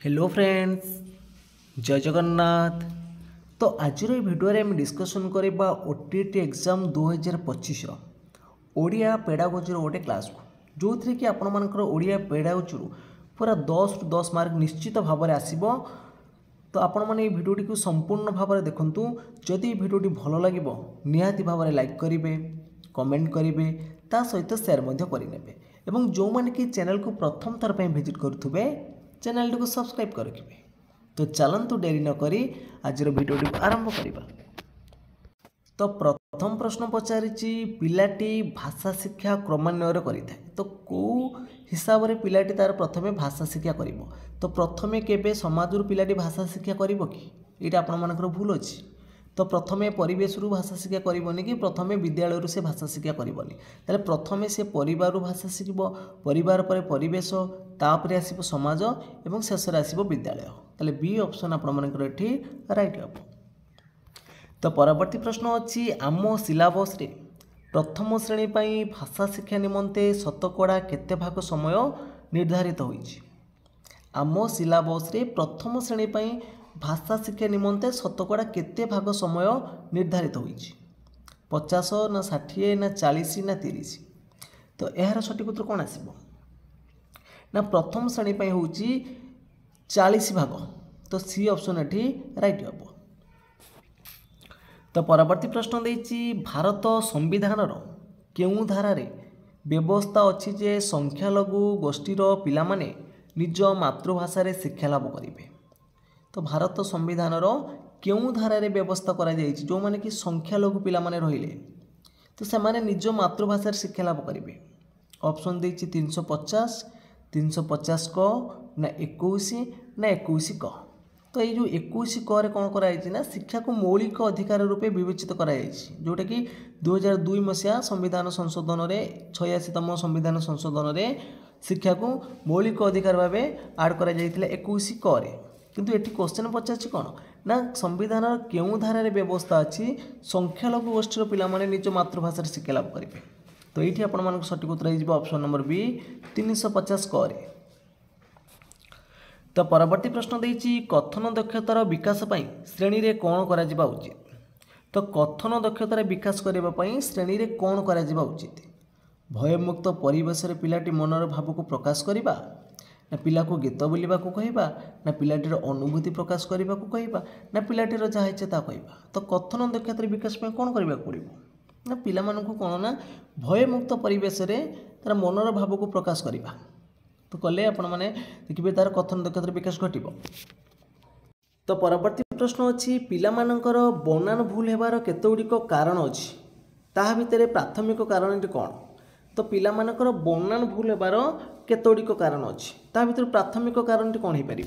Hello friends, जय जगन्नाथ। तो आज भिडियो आम डिस्कसन करवा ओटीटी एग्जाम 2025 ओडिया पेडागोजी गोटे क्लास को जो थी कि आपण मानकर ओडिया पेडागोजी पूरा 10 रु 10 मार्क निश्चित भाव में आसब। तो आपण मैंने भिडियोटी को संपूर्ण भाव में देखूँ। जदि भिडियोटी भल लगे निहाती भाव में लाइक करेंगे, कमेंट करेंगे, ता सहित सेयार करेंगे एवं जो मैंने कि चैनल को प्रथम थर पर विजिट करुवे चैनल को सब्सक्राइब कर रखिए। तो चलतु डेरी न करी आज भिडियोटी को आरंभ करवा। तो प्रथम प्रश्न पचारि पिलाटी भाषा शिक्षा क्रमान्वय करें तो कौ हिसाब से पिलाटी तार प्रथमे भाषा शिक्षा कर। तो प्रथमे केबे समाज पिलाटी भाषा शिक्षा कर कि यहाँ आपण मानकर भूल अच्छी। तो प्रथमे परिवेश भाषा शिक्षा करनी कि प्रथमे विद्यालय से भाषा शिक्षा करनी। ताले प्रथमे से परिवार भाषा शिखब, परिवार पर परिवेश, तापर आसब समाज एवं शेष आसब विद्यालय। ताले बी ऑप्शन आपण मानकर एठी राइट हम। तो परवर्ती प्रश्न अच्छी आम सिलेबस रे प्रथम श्रेणी पर भाषा शिक्षा निमंते शतकड़ा केते भाग समय निर्धारित होइछि। आम सिलेबस रे प्रथम श्रेणी पर भाषा शिक्षा निमंते शतकड़ा केते भाग समय निर्धारित होइछि। 50 ना 60 ना 40 ना 30। तो यार सठिक उत्तर कौन आसब ना प्रथम श्रेणी पर हूँ 40 भाग। तो सी ऑप्शन एठी राइट हम। तो परवर्ती प्रश्न देछि भारत संविधान केउ धारारे व्यवस्था अच्छी जे संख्यालघु गोष्ठीर पिला माने निज मातृभाषा रे शिक्षा लाभ करेंगे। तो भारत संविधान केउ धारारे व्यवस्था करा जायछि जो माने कि संख्यालघु पिला माने रहिले तो से माने निज मातृभाषा रे शिक्षा लाभ करेंगे। ऑप्शन देछि 350, 350 क ना 21 ना 21 क। तो ये जो 21 क रे कौन कराई ना शिक्षा को मौलिक अधिकार रूपे विवेचित कराई जोटा कि 2002 मसीहा संविधान संशोधन में 86तम संविधान संशोधन में शिक्षा को मौलिक अधिकार भाव आड करा 21 क रे। किंतु एटी क्वेश्चन पचार कौन ना संविधान केउ धारारे व्यवस्था अच्छी संख्यालघु गोष्ठीर पिला माने निज मातृभाषा शिक्षा लाभ करेंगे। तो ये आप सठिक उत्तर हो ऑप्शन नंबर बी 350 क रे। तो परवर्ती प्रश्न देछि कथन दक्षतार विकास पई श्रेणी रे कौन करा जिबा उचित। तो कथन दक्षतार विकास करबा पई श्रेणी रे कौन करा जिबा उचित। भयमुक्त परिवेश रे पिलाटी मनर भाव को प्रकाश करिबा ना पिला को गीत बोलिबा को कहबा ना पिलाटीर अनुभूति प्रकाश करबा को कहबा ना पिलाटीर जहा इच्छा ता कहबा। तो कथन दक्षतार विकास पई कौन करबा पड़िबो ना पिला मानकु कोन ना भयमुक्त परिवेश रे तार मनर भाव को प्रकाश करिबा। तो कले आपण माने देखिबे तार कथन दक्षतार विकास घटिबो। तो परवर्ती प्रश्न अच्छी पिला मानकर बनान भूल हेबार केतोगुड़िक कारण अच्छी ताहा भितर प्राथमिक कारण कौन। तो पिला मानकर बनान भूल हेबार केतोगुड़िक कारण अच्छी ताहा भितर प्राथमिक कारण कौन हो पार।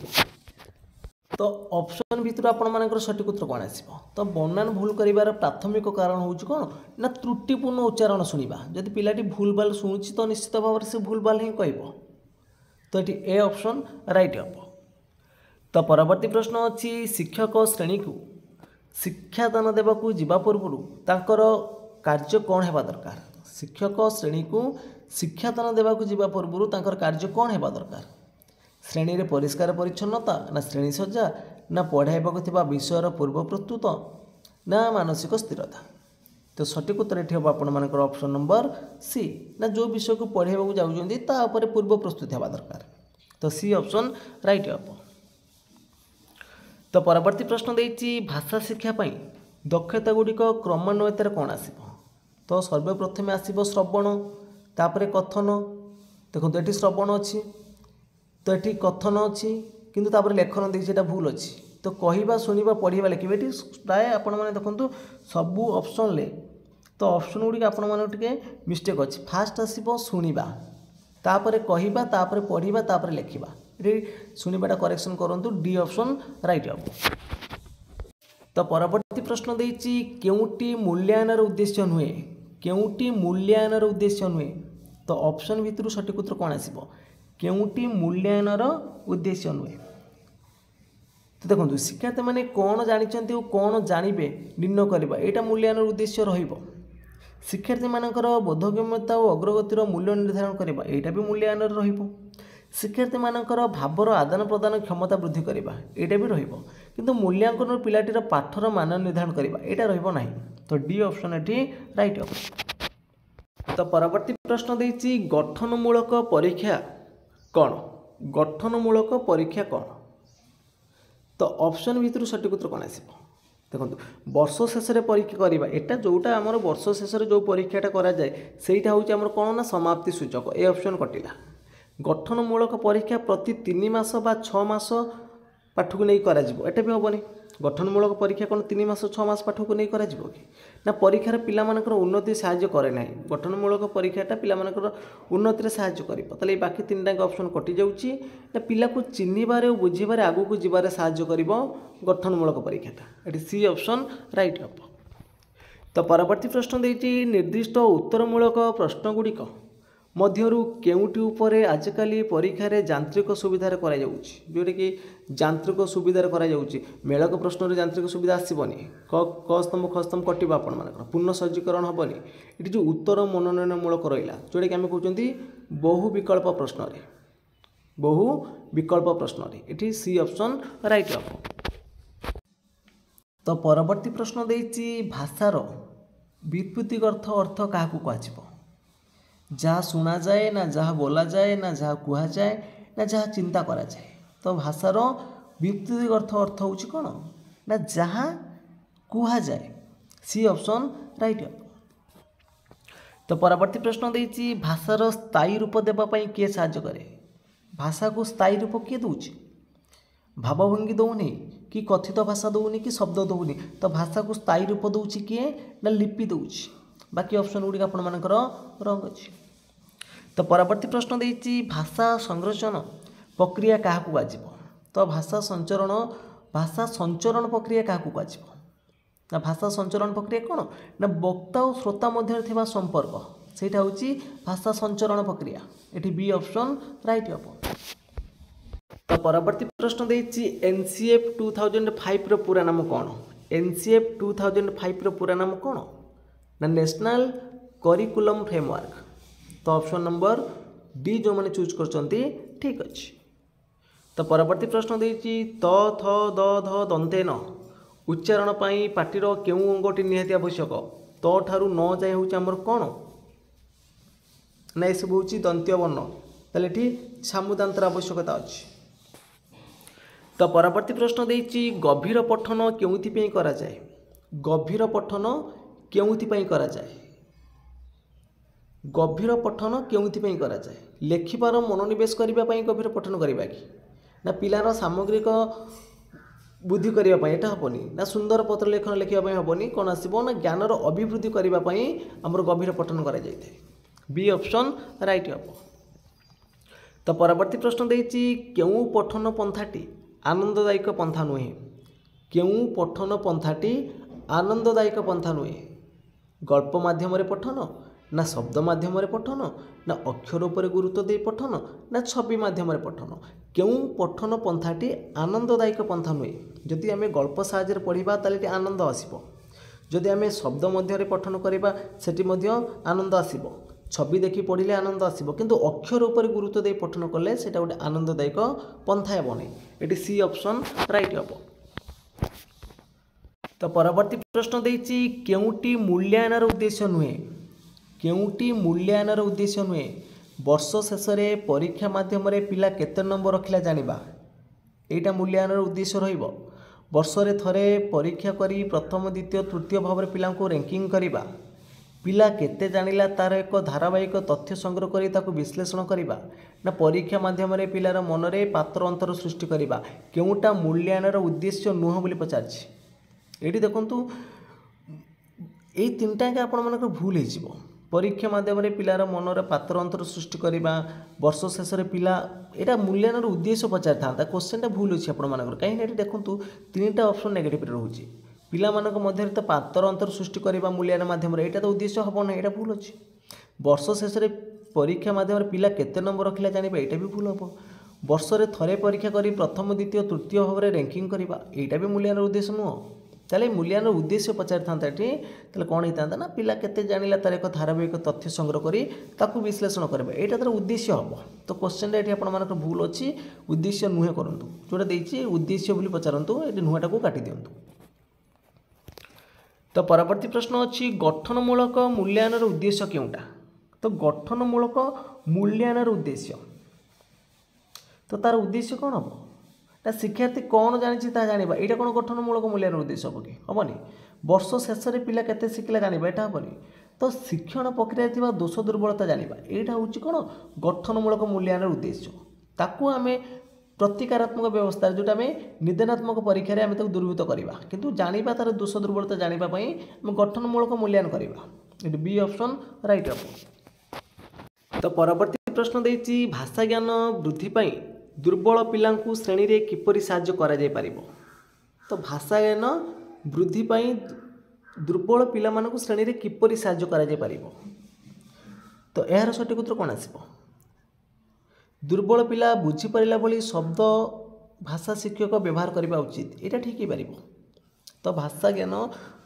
तो ऑप्शन भितर आपण मानकर सठिक उत्तर कौन आसीबो। तो बनान भूल करिवार प्राथमिक कारण होउछि कौन ना त्रुटिपूर्ण उच्चारण शुणा। जदि पिलाटी भूल भाल शुणुछि तो निश्चित भाव से भूल भाल ही कहबो। तो ये ए ऑप्शन राइट हम। तो परवर्ती प्रश्न अच्छी शिक्षक श्रेणी को शिक्षादान देवाक जीवा पूर्व तांकर कार्य कौन हेबा दरकार। शिक्षक श्रेणी को शिक्षादान देवाक जीवा पूर्व तांकर कार्य कौन हेबा दरकार। श्रेणी रे परिष्कार परिच्छन्नता ना श्रेणी सज्जा ना पढ़ाइबाक थिबा विषयर पूर्व प्रस्तुत ना मानसिक स्थिरता। तो सठिक उत्तर ये हम आप ऑप्शन नंबर सी ना जो विषय को पढ़ाइबाक जाउछन्ती ता उपरे पूर्व प्रस्तुति हेबा दरकार। तो सी ऑप्शन राइट हम। तो परवर्ती प्रश्न देछि भाषा शिक्षा पई दक्षता गुड़िक क्रमान्वयतार कौन आसीबो। तो सर्वप्रथमे आसीबो श्रवण तापरे कथन। देखो ये श्रवण अच्छी तो ये कथन अच्छी किंतु तापरे लेखन देखिए एटा भूल अच्छी। तो कहवा शुणा पढ़ा लिखे ये प्राय आपण मैंने देखो सबू ऑप्शन ले तो ऑप्शन गुड़िक आपण माने मिस्टेक अच्छी। फास्ट आसीबो शुणा तापरे कहवा तापरे पढ़ा तापरे लिखा ये शुणा करेक्शन करूँ डी ऑप्शन राइट हम। तो परवर्ती प्रश्न देछि केउटी मूल्यांकन उद्देश्य नुहे केउटी मूल्यांकन उद्देश्य नुहे। तो ऑप्शन भितर सठिक उत्तर कौन आसीबो केउटी मूल्यांकन उद्देश्य नुहे। तो देखो शिक्षार्थी मैंने कौन जानिछन्ति और कौन जानिबे निर्णय करबा एटा मूल्यांकन उद्देश्य रहिबो। शिक्षार्थी मानकर बोधगम्यता और अग्रगतिर मूल्य निर्धारण करबा एटा भी मूल्यांकन रहिबो। शिक्षार्थी मानकर भावर आदान प्रदान क्षमता वृद्धि करवा यहाँ भी रहिबो किंतु मूल्यांकन पिलाटीर पाठर मान निर्धारण करवा यहाँ रहिबो नाही। तो डी ऑप्शन एठी राइट ऑप्शन। तो परवर्ती प्रश्न देछि गठनमूलक परीक्षा कौन? गठनमूलक परीक्षा कौन? तो ऑप्शन भितर सठिक उत्तर कौन आसिबो देखो वर्ष शेष में परीक्षा करवा एटा जोटा आमर वर्ष शेष जो परीक्षाटा करा जाए सेटा हूँ आमर कौन ना समाप्ति सूचक ए ऑप्शन कटिला। गठनमूलक परीक्षा प्रति 3 मास बा 6 मास पाठ को नहीं करा जिवो एटा भी हेबनी। गठनमूलक परीक्षा कौन 3 मास 6 मास पाठ को नहीं करा जिवो कि ना परीक्षार पिला मानकर उन्नति साहाय्य करे नाही। गठनमूलक परीक्षाटा पिला मानकर उन्नति रे साहाय्य करिवो तले बाकी 3टा ऑप्शन कटि जाउची ना पिला को चिन्हिबारे और बुझिबारे आगु को जिबारे साहाय्य करिवो गठनमूलक परीक्षाटा एटी सी ऑप्शन राइट हबो। तो परवर्ती प्रश्न देछि निर्दिष्ट उत्तरमूलक प्रश्न गुड़िक मध्यरु केउटी उपरे आजकल परीक्षा रे यांत्रिक सुविधार करा जाउची जोटा कि यांत्रिक सुविधार करा जाउची मेलक प्रश्न रे यांत्रिक सुविधा आसीबनी क स्तंभ ख स्तंभ कटिबा आपण मानकर पूर्ण सज्जीकरण हबनी इटी जो उत्तर मनोनयनमूलक रहिला जोटा कि आमे कहउचंती बहु विकल्प प्रश्न रे बहु विकल्प प्रश्न रे इटी सी ऑप्शन राइट हबो। तो परवर्ती प्रश्न देछि भाषार व्युत्पत्तिगत अर्थ काहाकू कहजिवो जहाँ शुणा जाए ना जहाँ बोला जाए ना जहाँ कुहा जाए ना जहाँ चिंता करा जाए। तो भाषार व्युत्पत्तिगत अर्थ होउछि कोन ना जहाँ कुहा जाए सी ऑप्शन राइट। तो परवर्ती प्रश्न देछि भाषार स्थायी रूप देबा पई किए साहाय्य करे? भाषा को स्थायी रूप किए दउछि? भावभंगी दउनी कि कथित भाषा दउनी कि शब्द दउनी? तो भाषा को स्थायी रूप दउछि किए ना लिपि दउछि? बाकी ऑप्शन गुड़िक आपण मानकर रंग अछि। तो परवर्ती प्रश्न देछि भाषा संरचन प्रक्रिया काहाकू आजिबो? तो भाषा संचरण प्रक्रिया काहाकू आजिबो ना भाषा संचरण प्रक्रिया कौन ना वक्ता और श्रोता मध्य थिबा संपर्क सेटा होछि भाषा संचरण प्रक्रिया एठी बी ऑप्शन राइट हबो। तो परवर्ती प्रश्न देछि एनसीएफ 2005 रो पूरा नाम कौन? एनसीएफ 2005 रो पूरा नाम कौन ना नेशनल करिकुलम फ्रेमवर्क। तो ऑप्शन नंबर डी जो मैंने चूज करचंती ठीक अछि। तो परवर्ती प्रश्न देछि त थ द ध दंतेन उच्चारण पाई पाटीर केउ अंगटी निहाती आवश्यक? त ठारू न जाय होछि हमर कोन ना ए सब होछि दंत्य वर्ण तले एठी सामुदांतर आवश्यकता अछि। तो परवर्ती प्रश्न देछि गभीर पठन केउथि पई करा जाय? गभीर पठन केउथि पई करा जाय? गभीर पठन केउथि पई करा जाय? लेखिबार मनोनिवेश करिबा पई गभीर पठन करिबा कि ना पिलार सामग्रिक बुद्धि करिबा पई एटा हबनी ना सुंदर पत्र लेखन लेखिबा पई हबनी कोन आसीबो ना ज्ञानर अभिवृद्धि करिबा पई हमर गभीर पठन करा जायते बी ऑप्शन राइट हबो। तो परवर्ती प्रश्न देछि केउ पठन पंथाटी आनंददायक पंथा नुहे? केउ पठन पंथाटी आनंददायक पंथा नुहे? गल्प माध्यम रे पठन ना शब्द माध्यम रे पठन ना अक्षर उपर गुरुत्व दे पठन ना छवि माध्यम रे पठन? केउ पठन पंथाटी आनंददायक पंथा नुहे? जदि आमे गल्प साहाय्य पढ़िबा ताले आनंद आसीबो, जदि आमे शब्द मध्य रे पठन करिबा सेठी मध्य आनंद आसीबो, छवि देखि पढ़िले आनंद आसीबो, किंतु अक्षर उपर गुरुत्व दे पठन कले सेटा गोटे आनंददायक पंथा हेबो नै एटी सी ऑप्शन राइट हेबो। तो परवर्ती प्रश्न देछि केउटी मूल्यांकन उद्देश्य नुहे? केउटी मूल्यांकन उद्देश्य नुहे? वर्ष शेष में परीक्षा माध्यम रे पिला केते नंबर रखिला जानिबा एटा मूल्यांकन उद्देश्य रहिबो। वर्ष रे थरे परीक्षा करी प्रथम द्वितीय तृतीय भाव में पिला को रैंकिंग करिबा, पिला केते जानिला तार एक धारावाहिक तथ्य संग्रह करी ताको विश्लेषण करिबा ना परीक्षा माध्यम रे पिलार मन रे पात्र अंतर सृष्टि करिबा केउटा मूल्यांकन उद्देश्य नुह बोली पचारछि। एटी देखंतु ए तीनटा के आपण मानकर भूल हे जिवो। परीक्षा माध्यम रे पिलार मन रे पात्र अंतर सृष्टि करिबा वर्ष शेष रे पिला एटा मूल्यांकन उद्देश्य पचार था क्वेश्चन टा भूल अछि आपण मानकर कहीं एटी देखंतु तीनटा ऑप्शन नेगेटिव रे रहउछि। पिला मानक मध्य तो पात्र अंतर सृष्टि करबा मूल्यांकन माध्यम रे एटा तो उद्देश्य हबो ना एटा भूल अछि। वर्ष शेष रे परीक्षा माध्यम रे पिला केते नंबर रखिला जानिबा एटा भी भूल हबो। वर्ष रे थरे परीक्षा करी प्रथम द्वितीय तृतीय भाव में रैंकिंग करबा एटा भी मूल्यांकन उद्देश्य नुह। ताले मूल्यांकन उद्देश्य पचारि था ताले कौन होता ना पिला केते जानिला तार एक धारावाहिक तथ्य संग्रह करी ताकू विश्लेषण करेंगे यहाँ तार उद्देश्य हम तो क्वेश्चन ये आप भूल अच्छी उद्देश्य नुहे करूँ जोटा देखिए उद्देश्य बोली पचारतु ये नुहटा को काटी दिंतु। तो परवर्ती प्रश्न अच्छी गठनमूलक मूल्यांकन उद्देश्य क्योंटा तो गठनमूलक मूल्यांकन उद्देश्य तो तार उद्देश्य कौन हम ना शिक्षार्थी कौन जानी जाना यहाँ कौन गठनमूलक मूल्यांकन उद्देश्य हम कि हेनी वर्ष शेष में पिला केते शिखला जाना यहाँ हेनी तो शिक्षण प्रक्रिया दोष दुर्बलता जाना यहाँ हूँ कौन गठनमूलक मूल्यांकन उद्देश्य ताकू आम प्रतिकारात्मक व्यवस्था जोटा आम निदानात्मक परीक्षा आम दूरीभूत करवा किंतु जाना तार दोष दुर्बलता जानापी आम गठनमूलक मूल्यांकन करवा बी ऑप्शन राइट हम। तो परवर्ती प्रश्न देती भाषा ज्ञान वृद्धि पाई दुर्बल पिलांकु श्रेणी रे किपरि साहाय्य करा जाय पारिबो तो भाषा ज्ञान वृद्धि पाई दुर्बल पिला मानकु श्रेणी रे किपरि साहाय्य करा जाय पारिबो तो यार सठिक उत्तर कौन आसिबो दुर्बल पिला बुझी पारिला भली शब्द भाषा शिक्षक व्यवहार करबा उचित एटा ठीक ही पारिबो तो भाषा ज्ञान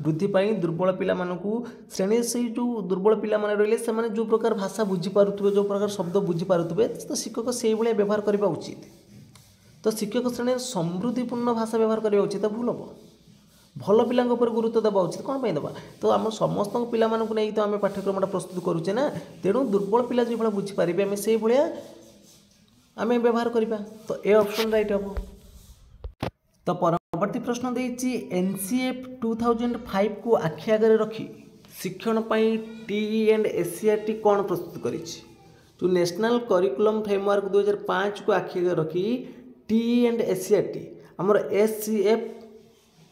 वृद्धि पाई दुर्बल पिला मानकु श्रेणी से जो दुर्बल पिला माने रहिले से माने जो प्रकार भाषा बुझी पारुथबे जो प्रकार शब्द बुझी पारुथबे तो शिक्षक से भाया व्यवहार करबा उचित तो शिक्षक श्रेणी समृद्धिपूर्ण भाषा व्यवहार करबा उचित तो भूल हम भल पिला गुरुत्व देवा उचित कौन पर देवा तो आम समस्त पिला नहीं तो आम पाठ्यक्रम प्रस्तुत करुचे ना तेणु दुर्बल पिला जो भाया बुझीपारे आम से भाया आम व्यवहार करवा तो ए ऑप्शन राइट हम। तो परवर्ती प्रश्न देती एनसीएफ 2005 को आखि आगे रखी शिक्षण पाई टीई एंड एससीईआरटी कौन प्रस्तुत करी जो नेशनल करिकुलम फ्रेमवर्क 2005 को आखि आगे रखी टीई एंड एससीईआरटी आमर एससीएफ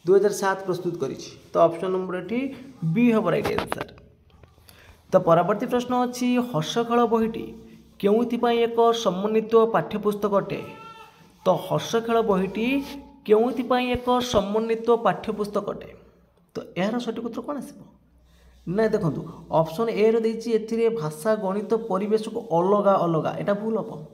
2007 प्रस्तुत करी तो ऑप्शन नंबर ये बी हम राइट आंसर। तो परवर्ती प्रश्न अच्छी हर्षखेल बहीटी क्यों एक समन्वित पाठ्यपुस्तक अटे तो हर्षखेल बहीटी क्यों एक समन्वित पाठ्यपुस्तक अटे तो यार सठिक उत्तर कौन आसो ना देखो ऑप्शन ए रे भाषा गणित परिवेश को अलग अलग यहाँ भूल हम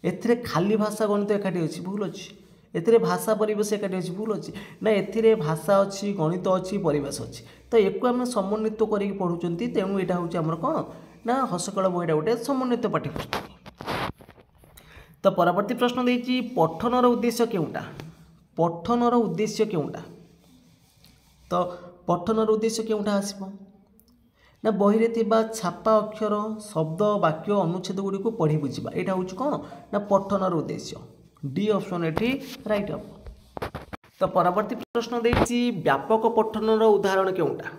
ए खाली भाषा गणित एकाठी अच्छी भूल अच्छी एथिरे भाषा परिवेश एकाठी अच्छी भूल अच्छी ना एथिरे भाषा अच्छी गणित अच्छी परिवेश अच्छी तो एक आम समन्वित करके पढ़ुं तेणु यहाँ हूँ आमर कौन ना हर्षखेल बहीटा गोटे समन्वित पाठ्यपुस्तक। तो परवर्ती प्रश्न देती पठनर उद्देश्य क्योंटा पठनर उद्देश्य क्योंटा तो पठनर उद्देश्य क्योंटा आसब ना बही रे थिबा छापा अक्षर शब्द वाक्य अनुच्छेद गुड़ी को पढ़ी बुझा यहाँ हूँ कौन ना पठनर उद्देश्य डी ऑप्शन एठी राइट हम। तो परवर्ती प्रश्न देती व्यापक पठनर उदाहरण क्योंटा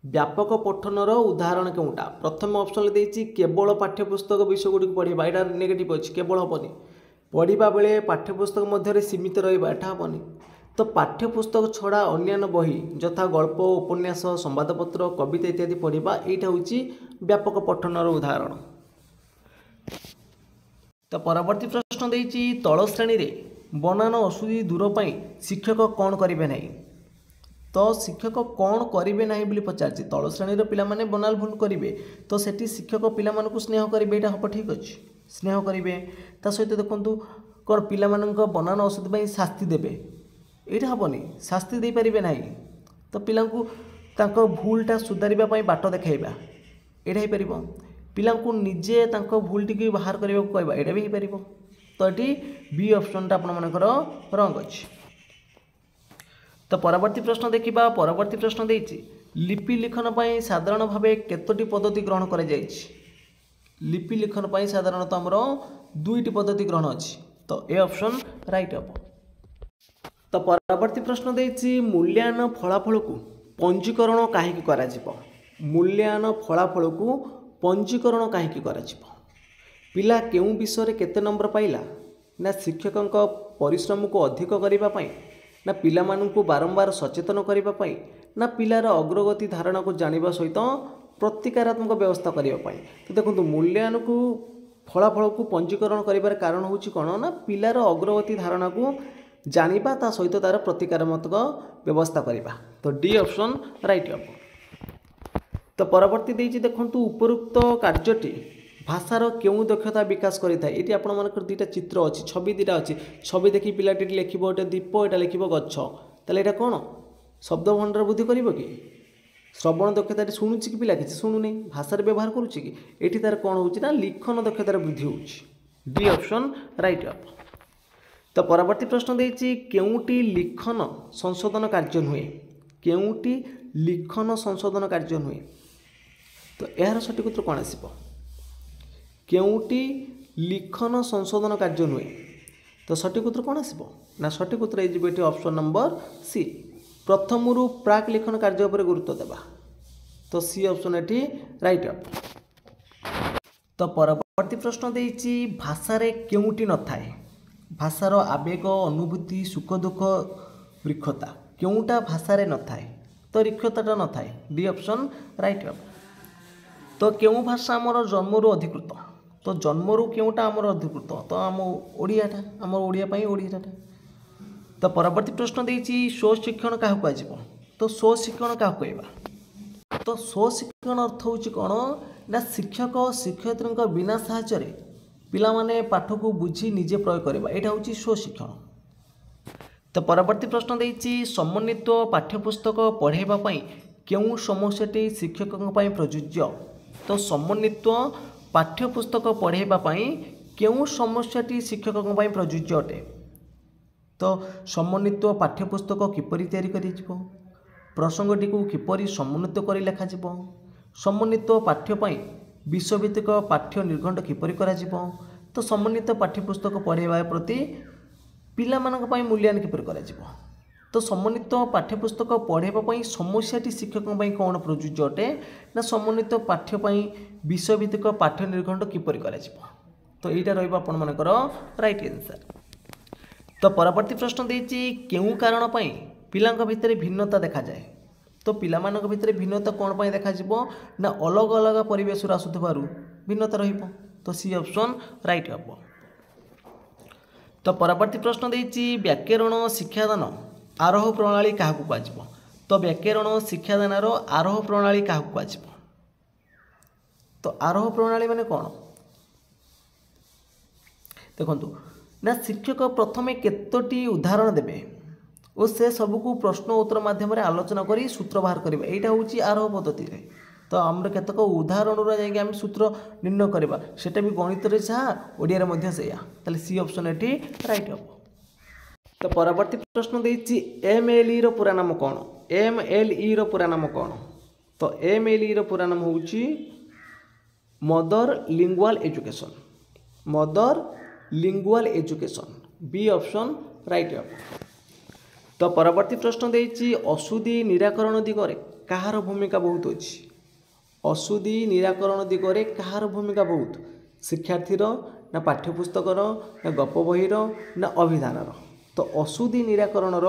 व्यापक पठनर उदाहरण क्योंटा प्रथम ऑप्शन देती केवल पाठ्यपुस्तक विषय गुड़ी पढ़ा यहाँ नेगेटिव अच्छी केवल हेनी पढ़ा बेले पाठ्यपुस्तक मध्य सीमित रहा यहाँ हेनी तो पाठ्यपुस्तक छड़ा अन्य बही यथा गल्प उपन्यास संवादपत्र कविता इत्यादि पढ़ा यहाँ हूँ व्यापक पठनर उदाहरण। तो परवर्ती प्रश्न देती तल श्रेणी रे बनान अशुद्धि दूर पाई शिक्षक कौन करेंगे ना तो शिक्षक कौन करेंगे ना बोली पचार तल श्रेणी पिला माने बनाल भूल करेंगे तो सेठी शिक्षक पिला मानकु स्नेह करेंगे यहाँ हम ठीक अच्छे स्नेह करेंगे ता सहित देखु कौन पिला मानक बनान अशुद्धि शास्ति देवे यहाँ हेनी शास्ति दे पारे ना तो पिलांकु तांको भूलटा सुधारिबा बाट देखाइबा यहाँ हो पार पिलांकु निजे तांको भूलटी की बाहर करने को कहवा यहाँ भी हो पार तो ये बी ऑप्शनटा आपमनकर रंग अच्छी। तो परवर्ती प्रश्न देखा परवर्ती प्रश्न देती लिपि लिखन पर साधारण भाव केतोटी पद्धति ग्रहण कर लिपि लिखन पर साधारणतः आमर दुईटी पद्धति ग्रहण अच्छी तो ए ऑप्शन राइट हम। तो परवर्ती प्रश्न देती मूल्यांकन फलाफल को पंजीकरण कहीं करा मूल्यांकन फलाफल को पंजीकरण कहीं करा पिला केउं विषय केते नंबर पाइला ना शिक्षकों परिश्रम को अधिक करने ना पिला मानू बारंबार सचेतन करने ना पिलार अग्रगति धारणा को जानिबा सहित प्रतिकारात्मक व्यवस्था करने तो देखो मूल्यांकन को फलाफल को पंजीकरण कर कारण हूँ कौन ना पिलार अग्रगति धारणा को जानिबा ता सहित तार प्रतिकारात्मक व्यवस्था करवा तो डी ऑप्शन राइट हम। तो परवर्ती देती देखु उपरोक्त कार्यटी भाषार क्यों दक्षता विकास करें ये आपर दुईटा चित्र अच्छी छवि दुईटा अच्छी छवि देखी पिलाटी लिख गोटे दीप यहाँ लिख गछ ताले कौन शब्द भंडार वृद्धि कर कि श्रवण दक्षता शुणुची कि पिला कि शुणुनी भाषार व्यवहार करुच्ची कि ये तार कौन हो लिखन दक्षतार वृद्धि हो डी ऑप्शन राइट अप। तो परवर्ती प्रश्न देती केउटी लिखन संशोधन कार्य नुहे केउटी लिखन संशोधन कार्य नुहे तो यार सठिक उत्तर कौन आसब केउटी लिखन संशोधन कार्य नुहे तो सठिक उत्तर कौन आसब ना सठिक उत्तर ये ऑप्शन नंबर सी प्रथम प्राक लिखन कार्य पर गुरुत्व देवा तो सी ऑप्शन ये राइट अप। तो परवर्ती प्रश्न देती भाषारे केउटी न थाए भाषार आवेग अनुभूति सुख दुख रिक्षता केउटा भाषारे न थाए तो रिक्षताटा न थाए डी ऑप्शन राइट अप। तो केउ भाषा आमर जन्मरू अधिकृत तो जन्मरू केउटा आमर अधिकृत तो आम ओडियाटा आमर ओडिया पाई ओडियाटा। तो परवर्ती प्रश्न देती स्वशिक्षण क्या कह तो स्वशिक्षण क्या कहवा तो स्वशिक्षण अर्थ हूँ कौन ना शिक्षक शिक्षयित्री बिना साहाय्य पिला माने पाठ को बुझी निजे प्रयोग करवा यहाँ हूँ स्वशिक्षण। तो परवर्ती प्रश्न देती समन्वित पाठ्यपुस्तक पढ़ाइवाई केउ समस्याटी शिक्षकों प्रযোज्य तो समन्वित पाठ्यपुस्तक पढ़ाइवाई केउ समस्याटी शिक्षकों प्रযোज्य अटे तो समन्वित पाठ्यपुस्तक किपरि तैयारी करिजिवो प्रसंगटी को किपरि समन्वित कर लेखा समन्वित पाठ्यपाई विश्वभित्तिक पाठ्य निर्घंट किपरि कराजिवो तो समन्वित पाठ्यपुस्तक पढ़ाइबा प्रति पिलामानक पई मूल्यांकन किपरि कराजिवो तो समन्वित पाठ्यपुस्तक पढ़ाइबा समस्याटी शिक्षकों कौन प्रযোज्य अटे ना समन्वित पाठ्यपाई विश्वभित्तिक पाठ्य निर्घंट किपरि कराजिवो तो यहाँ रहिबा आपण मानकर राइट आंसर। तो परवर्ती प्रश्न देती केउ कारण पाई पिलांक भितर भिन्नता देखा जाए तो पिलामानक भितर भिन्नता कौन पाई देखा जिवो ना अलग अलग परिवेश आसुथिबारु भिन्नता रहिबो तो सी ऑप्शन राइट हबो। तो परवर्ती प्रश्न देती व्याकरण शिक्षादान आरोह प्रणाली क्या कहुजिवो तो व्याकरण शिक्षादान आरोह प्रणाली क्या कहुजिवो तो आरोह प्रणाली माने कौन देखंतु ना शिक्षक प्रथमे केतोटी उदाहरण देवे और से सबको प्रश्न उत्तर माध्यम आलोचना करी सूत्र बाहर करिबा एटा होची आरोह पद्धति रे तो आमर केतक उदाहरण रे जाई सूत्र निर्णय करबा सेटा भी गणित रे जहा ओडिया रे मध्य सेया ताले सी ऑप्शन एठी राइट हबो। तो परवर्ती प्रश्न देछि एमएलई रो पूरा नाम कोन एमएलई रो पूरा नाम कोन तो एमएलई रो पूरा नाम होची mother lingual education mother lingual education B option right हबो। तो परवर्ती प्रश्न देछि अशुद्धि निराकरण दिगरे कहार भूमिका बहुत अछि अशुद्धि निराकरण दिगरे कहार भूमिका बहुत शिक्षार्थीर ना पाठ्यपुस्तकर ना गप बहीर ना अभिधानर तो अशुद्धि निराकरणर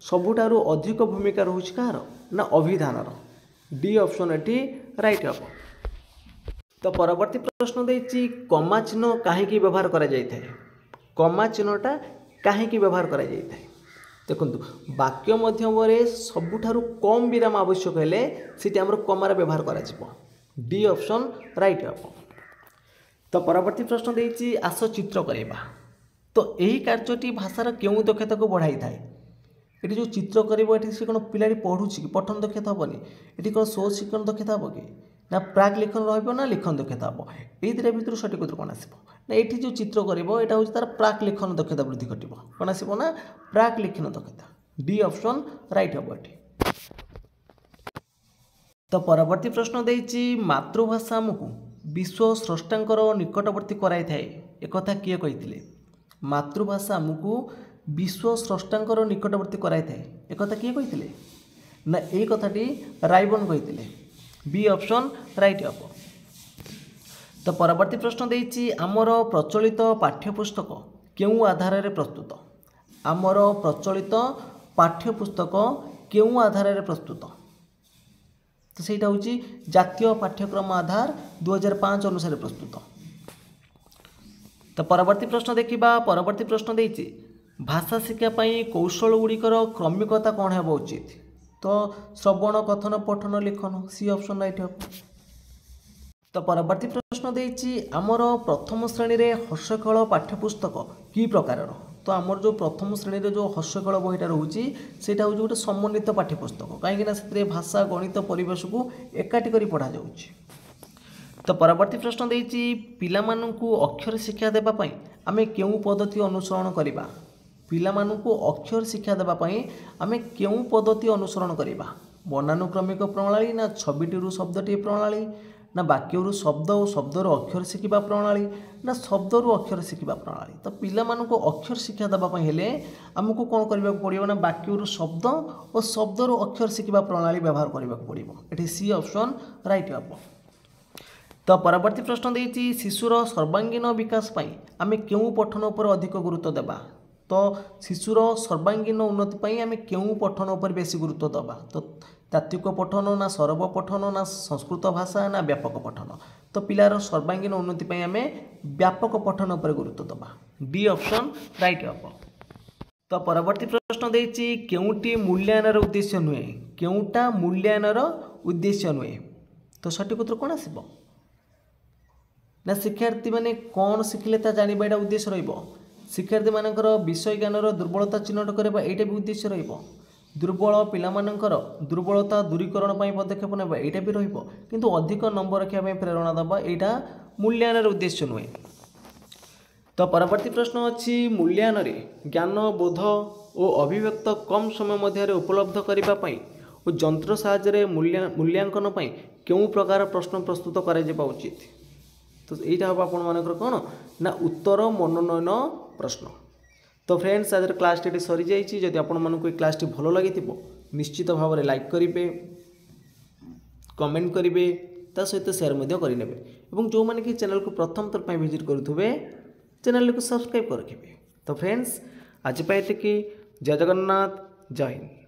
सबुठारु अधिक भूमिका रहुछि कहार ना अभिधानर डी ऑप्शन एटी राइट हबो। तो परवर्ती प्रश्न देछि कमा चिन्ह काहेकि व्यवहार करा जाय थाए कमा चिन्हटा काहेकि व्यवहार करा जाय थाए देखो वाक्य मध्यम सबुठारु कम विराम आवश्यक हेले सीटी हमर कमार व्यवहार करा जिवो डी ऑप्शन राइट हबो। तो परवर्ती प्रश्न देछि आस चित्र करैबा तो यही कार्यटी भाषार केउ दक्षता को बढ़ाई थाए ये जो चित्र करिवो एठी से कोन पिलाडी पढुछि कि पठन दक्षता हबनी एठी कोन स्वशिक्षण दक्षता हबो कि ना प्राक लिखन रहइबो ना लिखन दक्षता हबो एई दिरा भितर सठिक उत्तर कोन आसीबो ना एठी जो चित्र करिवो एटा होछि तार प्राक लिखन दक्षता वृद्धि घटिबो कोन आसीबो ना प्राक लिखन दक्षता डी ऑप्शन राइट हबो एठी। तो परवर्ती प्रश्न देछि मातृभाषा हमकु विश्व स्रष्टांकर निकटवर्ती कराई थाए एकथा किए कहिथिले मातृभाषा हमकु विश्व स्रष्टांकर निकटवर्ती कराई थाए एकथा किए कहिथिले ना एई कथाटी राइबन कहिथिले बी ऑप्शन राइट हबो। तो परवर्ती प्रश्न देछि आमर प्रचलित पाठ्यपुस्तक केउ आधार रे प्रस्तुत आमर प्रचलित पाठ्यपुस्तक केउ आधार रे प्रस्तुत तो सेटा होछि जातीय पाठ्यक्रम आधार 2005 अनुसार प्रस्तुत। तो परवर्ती प्रश्न देखिबा परवर्ती प्रश्न देछि भाषा शिक्षा पई कौशल गुड़िकर क्रमिकता कौन हेबा उचित तो श्रवण कथन पठन लिखन सी ऑप्शन राइट हबो। तो परवर्ती प्रश्न देछि आमर प्रथम श्रेणी रे हर्षखेल पाठ्यपुस्तक की प्रकारर तो आमर जो प्रथम श्रेणी जो हस्यकल बहीटा रोचे सेटा हूँ गोटे समन्वित पाठ्यपुस्तक कहीं भाषा गणित परिवेश को एकाठी कर पढ़ा जाऊँगी। तो परवर्ती प्रश्न देती पिलामानंकु अक्षर शिक्षा देवाई आम क्यों पद्धति अनुसरण करवा। पिलामानंकु अक्षर शिक्षा देवाई आम क्यों पद्धति अनुसरण करवा। वर्णानुक्रमिक प्रणाली ना छविटी शब्दटी प्रणाली ना वाक्यरू शब्द और शब्दर अक्षर शिखा प्रणाली ना शब्दरू अक्षर शिखा प्रणाली। तो पिलामानंकु अक्षर शिक्षा देवाई हेले आमको कौन करने पड़ो ना वाक्यरू शब्द और शब्दरू अक्षर शिखा प्रणाली व्यवहार करने पड़ो। ये सी ऑप्शन राइट हम। तो परवर्ती प्रश्न देती शिशुर सर्वांगीन विकास पाई आम क्यों पठन उपर अधिक गुरुत्व देवा। तो शिशुर सर्वांगीन उन्नति पाई आम क्यों पठन उपर बेसी गुरुत्व देवा। तो तात्विक पठन ना सरब पठन ना संस्कृत भाषा ना व्यापक पठन। तो पिलार सर्वांगीन उन्नति पाई आम व्यापक पठन उपर गुरुत्व देवा। डी ऑप्शन राइट हम। तो परवर्ती प्रश्न देती केउटी मूल्यांकन उद्देश्य नुहे केउटा मूल्यांकन उद्देश्य नुहे। तो सठिक उत्तर कौन आसब ना शिक्षार्थी मैंने कौन शिखिले ता जानिबा एटा उद्देश्य रहिबो। शिक्षार्थी मानकर विषय ज्ञानर दुर्बलता चिन्हट करबा एटा भी उद्देश्य रहिबो। दुर्बल पिलामानकर दुर्बलता दूरीकरण पई पदक्षेप नेबा एटा भी रहिबो किंतु अधिक नंबर रखिया पई प्रेरणा देबा एटा मूल्यांकन उद्देश्य नुहे। तो परवर्ती प्रश्न अछि मूल्यांकन रे ज्ञान बोध और अभिव्यक्त कम समय मध्य उपलब्ध करबा पई और यंत्र साहाय्य मूल्यांकन पई केउ प्रकार प्रश्न प्रस्तुत करा जेबा उचित। तो यहाँ हम आपर कौन ना उत्तर मनोनयन प्रश्न। तो फ्रेंड्स आज क्लास टी सरी जाइए। जदि आपको क्लास टी भल लगी निश्चित भाव में लाइक करेंगे कमेंट करेंगे ता सहित सेयार करेंगे जो मैंने कि चैनल को प्रथम थर पर विजिट करुवे चैनल को सब्सक्राइब कर रखिए। तो फ्रेंड्स आज पाए जय जगन्नाथ जय हिंद।